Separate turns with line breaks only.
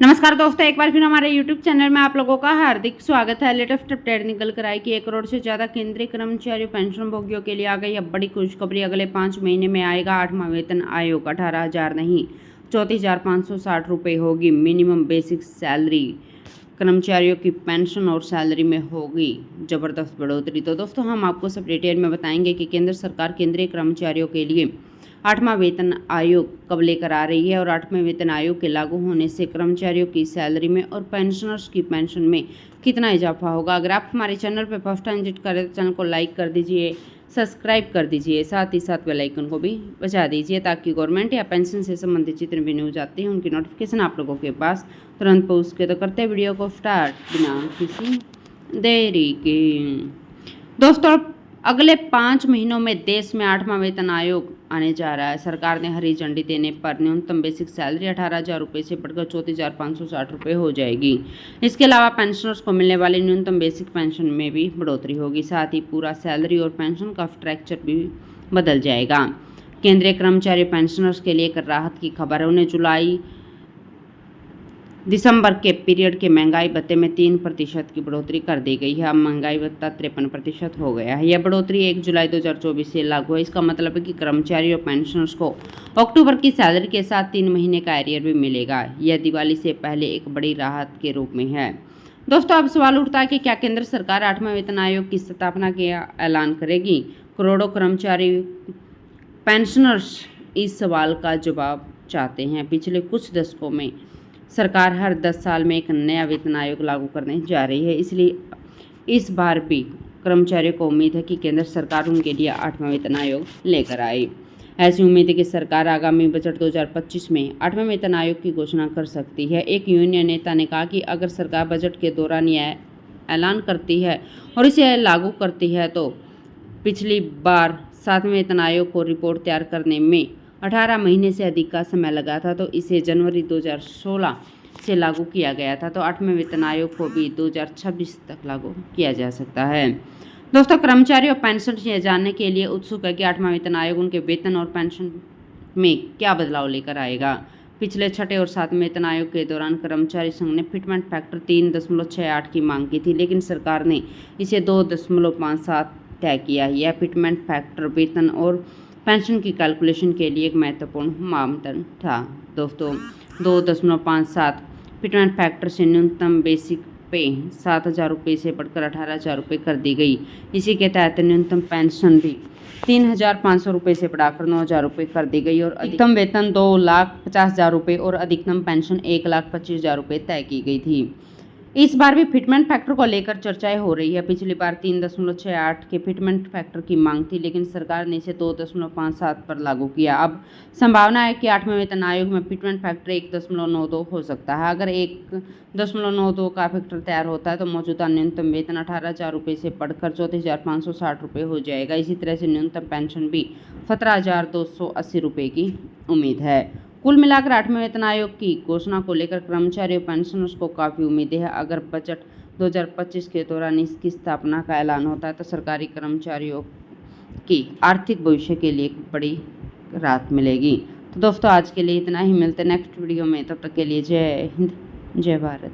नमस्कार दोस्तों, एक बार फिर हमारे YouTube चैनल में आप लोगों का हार्दिक स्वागत है। लेटेस्ट अपडेट निकल कर आई कि 1 करोड़ से ज़्यादा केंद्रीय कर्मचारियों पेंशन भोगियों के लिए आ गई अब बड़ी खुशखबरी। अगले 5 महीने में आएगा 8वां वेतन आयोग। 18,000 नहीं 34,560 रुपये होगी मिनिमम बेसिक सैलरी। कर्मचारियों की पेंशन और सैलरी में होगी ज़बरदस्त बढ़ोतरी। तो दोस्तों, हम आपको सब डिटेल में बताएंगे कि केंद्र सरकार केंद्रीय कर्मचारियों के लिए 8वां वेतन आयोग कब लेकर आ रही है और 8वें वेतन आयोग के लागू होने से कर्मचारियों की सैलरी में और पेंशनर्स की पेंशन में कितना इजाफा होगा। अगर आप हमारे चैनल पर फर्स्ट टाइम विजिट करें तो चैनल को लाइक कर दीजिए, सब्सक्राइब कर दीजिए, साथ ही साथ बेल आइकन को भी बजा दीजिए ताकि गवर्नमेंट या पेंशन से संबंधित जितने भी न्यूज आती हैं उनकी नोटिफिकेशन आप लोगों के पास तुरंत पहुँच सके। तो करते हैं वीडियो को स्टार्ट बिना किसी देरी के। दोस्तों, अगले 5 महीनों में देश में 8वां वेतन आयोग आने जा रहा है। सरकार ने हरी झंडी देने पर न्यूनतम बेसिक सैलरी 18,000 रुपये से बढ़कर 34,560 रुपये हो जाएगी। इसके अलावा पेंशनर्स को मिलने वाली न्यूनतम बेसिक पेंशन में भी बढ़ोतरी होगी। साथ ही पूरा सैलरी और पेंशन का स्ट्रक्चर भी बदल जाएगा। केंद्रीय कर्मचारी पेंशनर्स के लिए एक राहत की खबर है। उन्हें दिसंबर के पीरियड के महंगाई भत्ते में 3% की बढ़ोतरी कर दी गई है। अब महंगाई भत्ता 53% हो गया है। यह बढ़ोतरी 1 जुलाई 2024 से लागू है। इसका मतलब है कि कर्मचारी और पेंशनर्स को अक्टूबर की सैलरी के साथ 3 महीने का एरियर भी मिलेगा। यह दिवाली से पहले एक बड़ी राहत के रूप में है। दोस्तों, अब सवाल उठता है कि क्या केंद्र सरकार 8वें वेतन आयोग की स्थापना का ऐलान करेगी। करोड़ों कर्मचारी पेंशनर्स इस सवाल का जवाब चाहते हैं। पिछले कुछ दशकों में सरकार हर 10 साल में एक नया वेतन आयोग लागू करने जा रही है, इसलिए इस बार भी कर्मचारियों को उम्मीद है कि केंद्र सरकार उनके लिए 8वां वेतन आयोग लेकर आए। ऐसी उम्मीद है कि सरकार आगामी बजट 2025 में 8वें वेतन आयोग की घोषणा कर सकती है। एक यूनियन नेता ने कहा कि अगर सरकार बजट के दौरान यह ऐलान करती है और इसे लागू करती है तो पिछली बार 7वें वेतन आयोग को रिपोर्ट तैयार करने में 18 महीने से अधिक का समय लगा था, तो इसे जनवरी 2016 से लागू किया गया था। तो 8वें वेतन आयोग को भी 2026 तक लागू किया जा सकता है। दोस्तों, कर्मचारी और पेंशन यह जानने के लिए उत्सुक है कि 8वां वेतन आयोग उनके वेतन और पेंशन में क्या बदलाव लेकर आएगा। पिछले 6ठे और 7वें वेतन आयोग के दौरान कर्मचारी संघ ने फिटमेंट फैक्टर 3.68 की मांग की थी, लेकिन सरकार ने इसे 2.57 तय किया। यह फिटमेंट फैक्टर वेतन और पेंशन की कैलकुलेशन के लिए एक महत्वपूर्ण मापदंड था। दोस्तों, 2.57 फिटमेंट फैक्टर से न्यूनतम बेसिक पे 7,000 रुपये से बढ़कर 18,000 रुपये कर दी गई। इसी के तहत न्यूनतम पेंशन भी 3,500 रुपये से बढ़ाकर 9,000 रुपये कर दी गई और अधिकतम वेतन 2,50,000 रुपये और अधिकतम पेंशन 1,25,000 रुपये तय की गई थी। इस बार भी फिटमेंट फैक्टर को लेकर चर्चाएं हो रही है। पिछली बार 3.68 के फिटमेंट फैक्टर की मांग थी, लेकिन सरकार ने इसे 2.57 पर लागू किया। अब संभावना है कि 8वें वेतन आयोग में फिटमेंट फैक्टर 1.92 हो सकता है। अगर 1.92 का फैक्टर तैयार होता है तो मौजूदा न्यूनतम वेतन 18,000 रुपये से बढ़कर 34,560 रुपये हो जाएगा। इसी तरह से न्यूनतम पेंशन भी 17,280 रुपये की उम्मीद है। कुल मिलाकर 8वें वेतन आयोग की घोषणा को लेकर कर्मचारी और पेंशनर्स को काफ़ी उम्मीदें हैं। अगर बजट 2025 के दौरान इसकी स्थापना का ऐलान होता है तो सरकारी कर्मचारियों की आर्थिक भविष्य के लिए एक बड़ी राहत मिलेगी। तो दोस्तों, आज के लिए इतना ही। मिलते हैं नेक्स्ट वीडियो में। तब तक के लिए जय हिंद, जय भारत।